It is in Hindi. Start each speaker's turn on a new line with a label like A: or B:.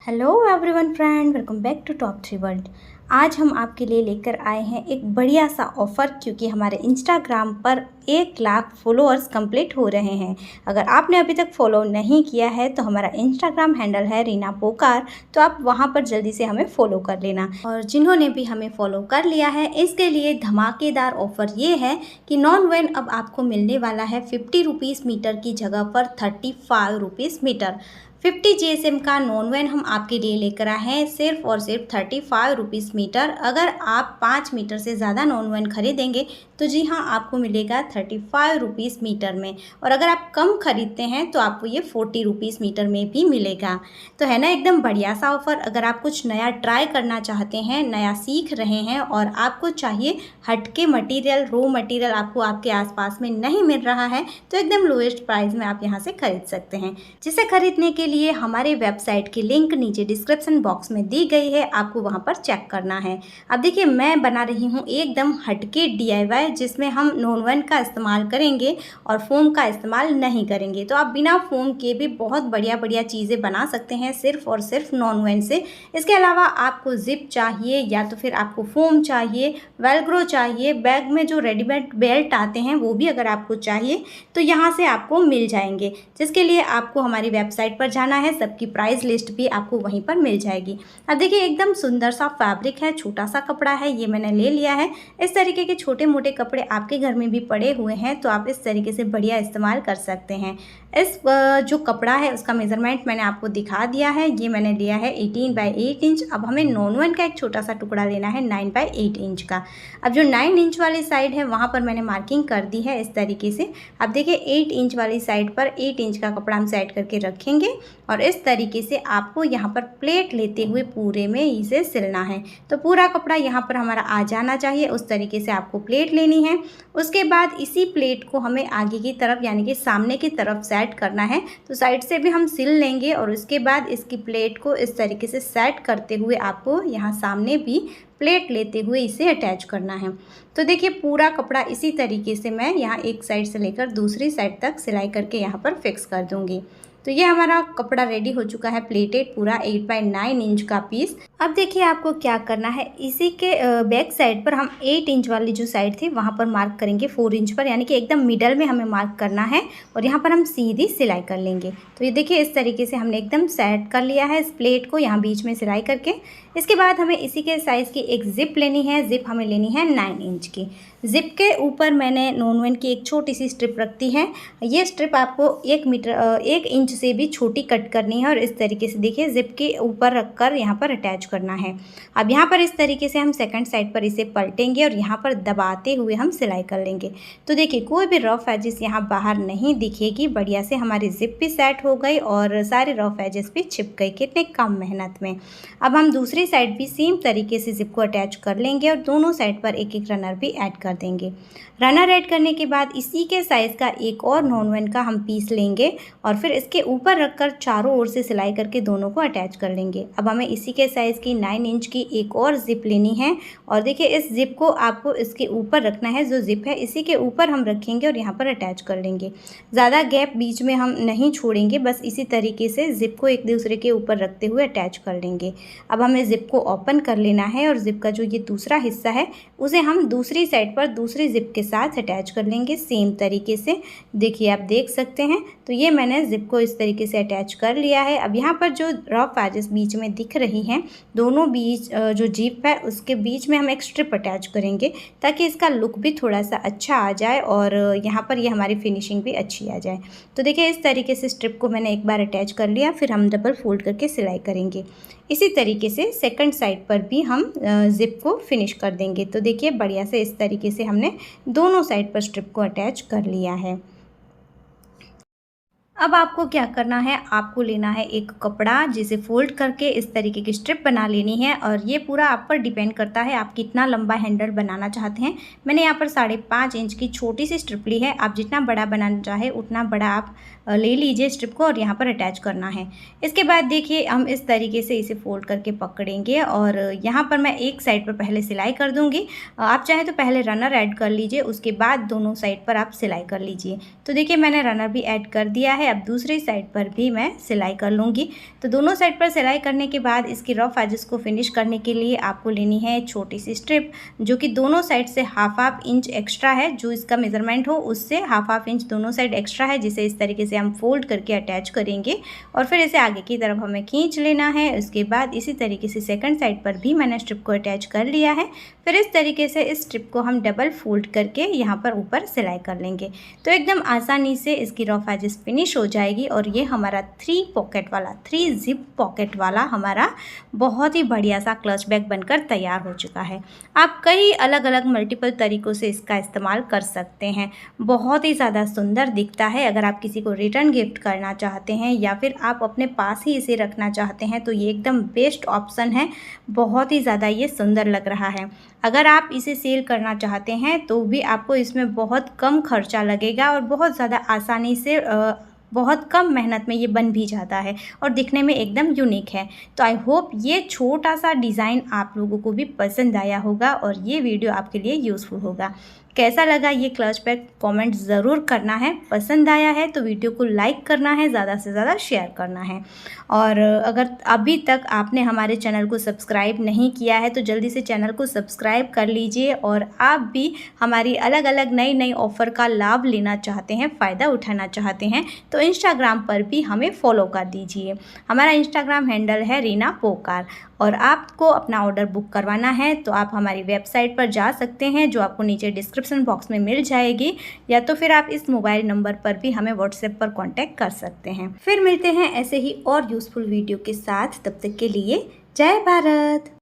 A: Hello everyone friend, welcome back to top three world. आज हम आपके लिए लेकर आए हैं एक बढ़िया सा ऑफ़र, क्योंकि हमारे इंस्टाग्राम पर 1 लाख फॉलोअर्स कंप्लीट हो रहे हैं। अगर आपने अभी तक फॉलो नहीं किया है तो हमारा इंस्टाग्राम हैंडल है रीना पोकार, तो आप वहां पर जल्दी से हमें फॉलो कर लेना। और जिन्होंने भी हमें फॉलो कर लिया है इसके लिए धमाकेदार ऑफ़र ये है कि नॉन वेन अब आपको मिलने वाला है 50 रुपीज़ मीटर की जगह पर 35 रुपीज़ मीटर। 50 जीएसएम का नॉन वैन हम आपके लिए लेकर आए हैं सिर्फ और सिर्फ 35 रुपीज़ मीटर। अगर आप 5 मीटर से ज़्यादा नॉन वैन खरीदेंगे तो जी हाँ, आपको मिलेगा 35 रुपीज़ मीटर में। और अगर आप कम खरीदते हैं तो आपको ये 40 रुपीज़ मीटर में भी मिलेगा। तो है ना एकदम बढ़िया सा ऑफ़र। अगर आप कुछ नया ट्राई करना चाहते हैं, नया सीख रहे हैं और आपको चाहिए हटके मटेरियल, रो मटेरियल आपको आपके आसपास में नहीं मिल रहा है, तो एकदम लोएस्ट प्राइस में आप यहाँ से खरीद सकते हैं। जिसे खरीदने के लिए हमारे वेबसाइट की लिंक नीचे डिस्क्रिप्शन बॉक्स में दी गई है, आपको वहां पर चेक करना है। अब देखिए, मैं बना रही हूँ एकदम हटके DIY, जिसमें हम नॉन वैन का इस्तेमाल करेंगे और फोम का इस्तेमाल नहीं करेंगे। तो आप बिना फोम के भी बहुत बढ़िया बढ़िया चीज़ें बना सकते हैं सिर्फ और सिर्फ नॉन वैन से। इसके अलावा आपको जिप चाहिए या तो फिर आपको फोम चाहिए, वेलक्रो चाहिए, बैग में जो रेडीमेड बेल्ट आते हैं वो भी अगर आपको चाहिए तो यहाँ से आपको मिल जाएंगे। जिसके लिए आपको हमारी वेबसाइट पर जाना है, सबकी प्राइस लिस्ट भी आपको वहीं पर मिल जाएगी। अब देखिए, एकदम सुंदर सा फैब्रिक है, छोटा सा कपड़ा है, ये मैंने ले लिया है। इस तरीके के छोटे मोटे कपड़े आपके घर में भी पड़े हुए हैं तो आप इस तरीके से बढ़िया इस्तेमाल कर सकते हैं। इस जो कपड़ा है उसका मेज़रमेंट मैंने आपको दिखा दिया है। ये मैंने लिया है 18 बाई 8 इंच। अब हमें नॉन वैन का एक छोटा सा टुकड़ा लेना है 9 बाई 8 इंच का। अब जो 9 इंच वाली साइड है वहाँ पर मैंने मार्किंग कर दी है इस तरीके से। अब देखिए, 8 इंच वाली साइड पर 8 इंच का कपड़ा हम सेट करके रखेंगे और इस तरीके से आपको यहाँ पर प्लेट लेते हुए पूरे में इसे सिलना है। तो पूरा कपड़ा यहाँ पर हमारा आ जाना चाहिए, उस तरीके से आपको प्लेट लेनी है। उसके बाद इसी प्लेट को हमें आगे की तरफ यानी कि सामने की तरफ सेट करना है। तो साइड से भी हम सिल लेंगे और उसके बाद इसकी प्लेट को इस तरीके से सेट करते हुए आपको यहाँ सामने भी प्लेट लेते हुए इसे अटैच करना है। तो देखिए, पूरा कपड़ा इसी तरीके से मैं यहाँ एक साइड से लेकर दूसरी साइड तक सिलाई करके यहाँ पर फिक्स कर दूँगी। तो ये हमारा कपड़ा रेडी हो चुका है, प्लेटेड पूरा 8 बाई 9 इंच का पीस। अब देखिए, आपको क्या करना है, इसी के बैक साइड पर हम 8 इंच वाली जो साइड थी वहाँ पर मार्क करेंगे 4 इंच पर, यानी कि एकदम मिडल में हमें मार्क करना है और यहाँ पर हम सीधी सिलाई कर लेंगे। तो ये देखिए, इस तरीके से हमने एकदम सेट कर लिया है इस प्लेट को यहाँ बीच में सिलाई करके। इसके बाद हमें इसी के साइज़ की एक जिप लेनी है। जिप हमें लेनी है 9 इंच की। जिप के ऊपर मैंने नॉन वैन की एक छोटी सी स्ट्रिप रखती है। ये स्ट्रिप आपको 1 इंच से भी छोटी कट करनी है और इस तरीके से देखिए जिप के ऊपर रखकर यहाँ पर अटैच करना है। अब यहाँ पर इस तरीके से हम सेकंड साइड पर इसे पलटेंगे और यहाँ पर दबाते हुए हम सिलाई कर लेंगे। तो देखिए, कोई भी रफ एजेस यहाँ बाहर नहीं दिखेगी। बढ़िया से हमारी जिप भी सेट हो गई और सारे रफ एजेस भी छिप गई, कितने कम मेहनत में। अब हम दूसरी साइड भी सेम तरीके से जिप को अटैच कर लेंगे और दोनों साइड पर एक एक रनर भी ऐड कर देंगे। रनर ऐड करने के बाद इसी के साइज़ का एक और नॉन वैन का हम पीस लेंगे और फिर इसके ऊपर रखकर चारों ओर से सिलाई करके दोनों को अटैच कर लेंगे। अब हमें इसी के साइज़ की 9 इंच की एक और जिप लेनी है और देखिए, इस जिप को आपको इसके ऊपर रखना है। जो जिप है इसी के ऊपर हम रखेंगे और यहाँ पर अटैच कर लेंगे। ज़्यादा गैप बीच में हम नहीं छोड़ेंगे, बस इसी तरीके से जिप को एक दूसरे के ऊपर रखते हुए अटैच कर लेंगे। अब हमें जिप को ओपन कर लेना है और जिप का जो ये दूसरा हिस्सा है उसे हम दूसरी साइड पर दूसरी जिप के साथ अटैच कर लेंगे सेम तरीके से। देखिए, आप देख सकते हैं। तो ये मैंने जिप को इस तरीके से अटैच कर लिया है। अब यहाँ पर जो रफ एजेस बीच में दिख रही हैं, दोनों बीच जो जिप है उसके बीच में हम एक स्ट्रिप अटैच करेंगे ताकि इसका लुक भी थोड़ा सा अच्छा आ जाए और यहाँ पर ये हमारी फिनिशिंग भी अच्छी आ जाए। तो देखिए, इस तरीके से स्ट्रिप को मैंने एक बार अटैच कर लिया, फिर हम डबल फोल्ड करके सिलाई करेंगे। इसी तरीके से सेकंड साइड पर भी हम जिप को फिनिश कर देंगे। तो देखिए, बढ़िया से इस तरीके से हमने दोनों साइड पर स्ट्रिप को अटैच कर लिया है। अब आपको क्या करना है, आपको लेना है एक कपड़ा, जिसे फोल्ड करके इस तरीके की स्ट्रिप बना लेनी है और ये पूरा आप पर डिपेंड करता है आप कितना लंबा हैंडल बनाना चाहते हैं। मैंने यहाँ पर 5.5 इंच की छोटी सी स्ट्रिप ली है। आप जितना बड़ा बनाना चाहे उतना बड़ा आप ले लीजिए स्ट्रिप को और यहाँ पर अटैच करना है। इसके बाद देखिए हम इस तरीके से इसे फोल्ड करके पकड़ेंगे और यहाँ पर मैं एक साइड पर पहले सिलाई कर दूँगी। आप चाहें तो पहले रनर ऐड कर लीजिए, उसके बाद दोनों साइड पर आप सिलाई कर लीजिए। तो देखिए मैंने रनर भी ऐड कर दिया है। अब दूसरी साइड पर भी मैं सिलाई कर लूँगी। तो दोनों साइड पर सिलाई करने के बाद इसकी रफ एजेस को फिनिश करने के लिए आपको लेनी है छोटी सी स्ट्रिप, जो कि दोनों साइड से हाफ इंच एक्स्ट्रा है। जो इसका मेज़रमेंट हो उससे हाफ इंच दोनों साइड एक्स्ट्रा है, जिसे इस तरीके से हम फोल्ड करके अटैच करेंगे और फिर इसे आगे की तरफ हमें खींच लेना है। उसके बाद इसी तरीके से सेकंड साइड पर भी मैंने स्ट्रिप को अटैच कर लिया है। फिर इस तरीके से इस स्ट्रिप को हम डबल फोल्ड करके यहाँ पर ऊपर सिलाई कर लेंगे। तो एकदम आसानी से इसकी रफ एजेस फिनिश हो जाएगी और ये हमारा 3 जिप पॉकेट वाला हमारा बहुत ही बढ़िया सा क्लच बैग बनकर तैयार हो चुका है। आप कई अलग अलग मल्टीपल तरीक़ों से इसका इस्तेमाल कर सकते हैं। बहुत ही ज़्यादा सुंदर दिखता है। अगर आप किसी को रिटर्न गिफ्ट करना चाहते हैं या फिर आप अपने पास ही इसे रखना चाहते हैं तो ये एकदम बेस्ट ऑप्शन है। बहुत ही ज़्यादा ये सुंदर लग रहा है। अगर आप इसे सेल करना चाहते हैं तो भी आपको इसमें बहुत कम खर्चा लगेगा और बहुत ज़्यादा आसानी से बहुत कम मेहनत में ये बन भी जाता है और दिखने में एकदम यूनिक है। तो आई होप ये छोटा सा डिज़ाइन आप लोगों को भी पसंद आया होगा और ये वीडियो आपके लिए यूज़फुल होगा। कैसा लगा ये क्लच बैग कमेंट ज़रूर करना है। पसंद आया है तो वीडियो को लाइक करना है, ज़्यादा से ज़्यादा शेयर करना है। और अगर अभी तक आपने हमारे चैनल को सब्सक्राइब नहीं किया है तो जल्दी से चैनल को सब्सक्राइब कर लीजिए। और आप भी हमारी अलग अलग नई ऑफ़र का लाभ लेना चाहते हैं, फ़ायदा उठाना चाहते हैं तो इंस्टाग्राम पर भी हमें फॉलो कर दीजिए। हमारा इंस्टाग्राम हैंडल है रीना पोकार। और आपको अपना ऑर्डर बुक करवाना है तो आप हमारी वेबसाइट पर जा सकते हैं, जो आपको नीचे डिस्क्रिप्शन बॉक्स में मिल जाएगी, या तो फिर आप इस मोबाइल नंबर पर भी हमें व्हाट्सएप पर कांटेक्ट कर सकते हैं। फिर मिलते हैं ऐसे ही और यूज़फुल वीडियो के साथ। तब तक के लिए जय भारत।